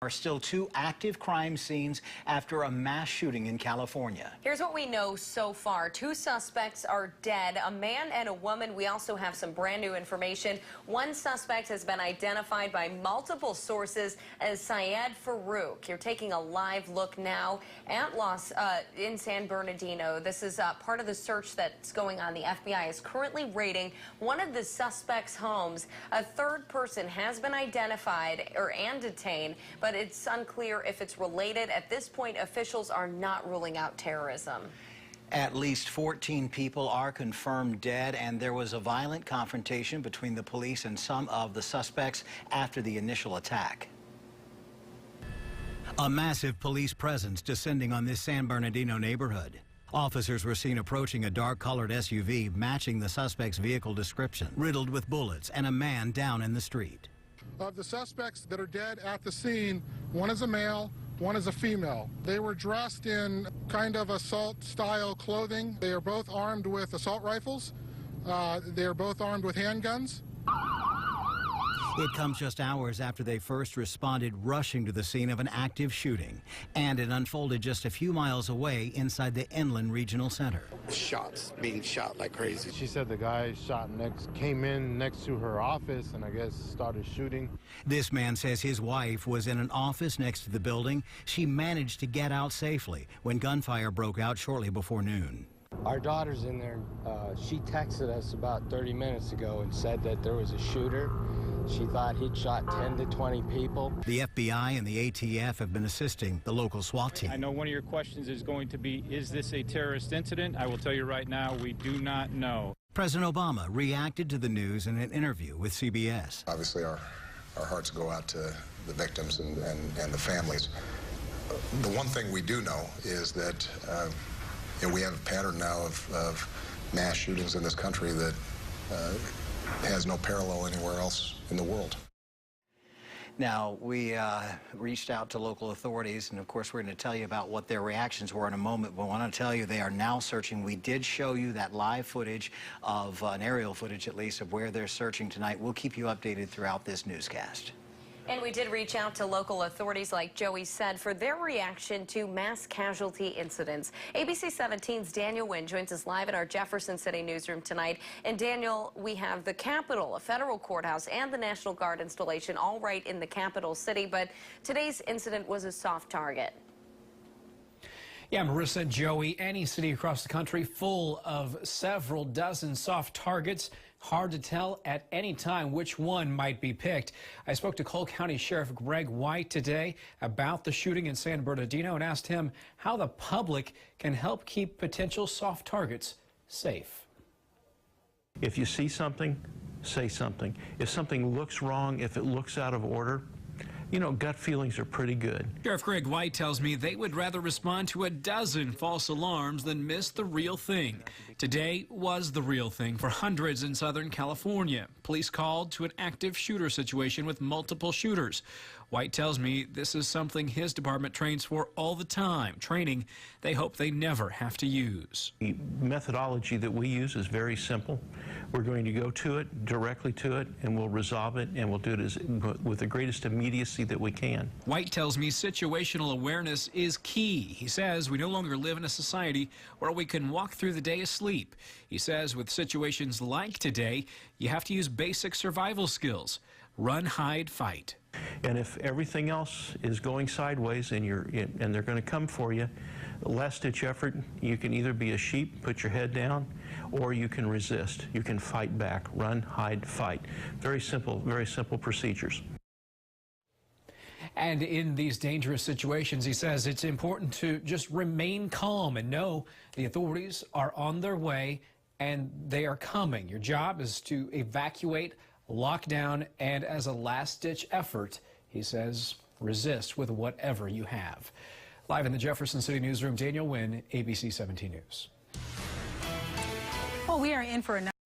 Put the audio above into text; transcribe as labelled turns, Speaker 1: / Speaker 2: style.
Speaker 1: are still two active crime scenes after a mass shooting in California.
Speaker 2: Here's what we know so far. Two suspects are dead, a man and a woman. We also have some brand new information. One suspect has been identified by multiple sources as Syed Farouk. You're taking a live look now at in San Bernardino. This is part of the search that's going on. The FBI is currently raiding one of the suspects' homes. A third person has been identified and detained, but it's unclear if it's related. At this point, officials are not ruling out terrorism.
Speaker 1: At least 14 people are confirmed dead, and there was a violent confrontation between the police and some of the suspects after the initial attack. A massive police presence descending on this San Bernardino neighborhood. Officers were seen approaching a dark-colored SUV matching the suspect's vehicle description, riddled with bullets, and a man down in the street.
Speaker 3: Of the suspects that are dead at the scene, one is a male, one is a female. They were dressed in kind of assault-style clothing. They are both armed with assault rifles. They are both armed with handguns.
Speaker 1: It comes just hours after they first responded, rushing to the scene of an active shooting. And it unfolded just a few miles away inside the Inland Regional Center.
Speaker 4: Shots, being shot like crazy.
Speaker 5: She said the guy came in next to her office and I guess started shooting.
Speaker 1: This man says his wife was in an office next to the building. She managed to get out safely when gunfire broke out shortly before noon.
Speaker 6: Our daughter's in there. She texted us about 30 minutes ago and said that there was a shooter. She thought he'd shot 10 to 20 people.
Speaker 1: The FBI and the ATF have been assisting the local SWAT team.
Speaker 7: I know one of your questions is going to be, is this a terrorist incident? I will tell you right now, we do not know.
Speaker 1: President Obama reacted to the news in an interview with CBS.
Speaker 8: Obviously, our hearts go out to the victims and the families. The one thing we do know is that we have a pattern now of mass shootings in this country that has no parallel anywhere else in the world.
Speaker 1: Now, we reached out to local authorities, and of course we're going to tell you about what their reactions were in a moment, but I want to tell you they are now searching. We did show you that live footage of, an aerial footage at least, of where they're searching tonight. We'll keep you updated throughout this newscast.
Speaker 2: And we did reach out to local authorities, like Joey said, for their reaction to mass casualty incidents. ABC 17's Daniel Wynn joins us live at our Jefferson City newsroom tonight. And Daniel, we have the Capitol, a federal courthouse, and the National Guard installation all right in the capital city. But today's incident was a soft target.
Speaker 9: Yeah, Marissa and Joey, any city across the country full of several dozen soft targets. Hard to tell at any time which one might be picked. I spoke to Cole County Sheriff Greg White today about the shooting in San Bernardino and asked him how the public can help keep potential soft targets safe.
Speaker 10: If you see something, say something. If something looks wrong, if it looks out of order, you know, gut feelings are pretty good.
Speaker 9: Sheriff Greg White tells me they would rather respond to a dozen false alarms than miss the real thing. Today was the real thing for hundreds in Southern California. Police called to an active shooter situation with multiple shooters. White tells me this is something his department trains for all the time, training they hope they never have to use.
Speaker 10: The methodology that we use is very simple. We're going to go to it, directly to it, and we'll resolve it, and we'll do it with the greatest immediacy that we can.
Speaker 9: White tells me situational awareness is key. He says we no longer live in a society where we can walk through the day asleep. He says with situations like today, you have to use basic survival skills. Run, hide, fight.
Speaker 10: And if everything else is going sideways and they're going to come for you, last-ditch effort, you can either be a sheep, put your head down, or you can resist. You can fight back. Run, hide, fight. Very simple procedures.
Speaker 9: And in these dangerous situations, he says it's important to just remain calm and know the authorities are on their way and they are coming. Your job is to evacuate, lock down, and as a last-ditch effort, he says, resist with whatever you have. Live in the Jefferson City newsroom, Daniel Wynn, ABC 17 News.
Speaker 11: Well, we are in for another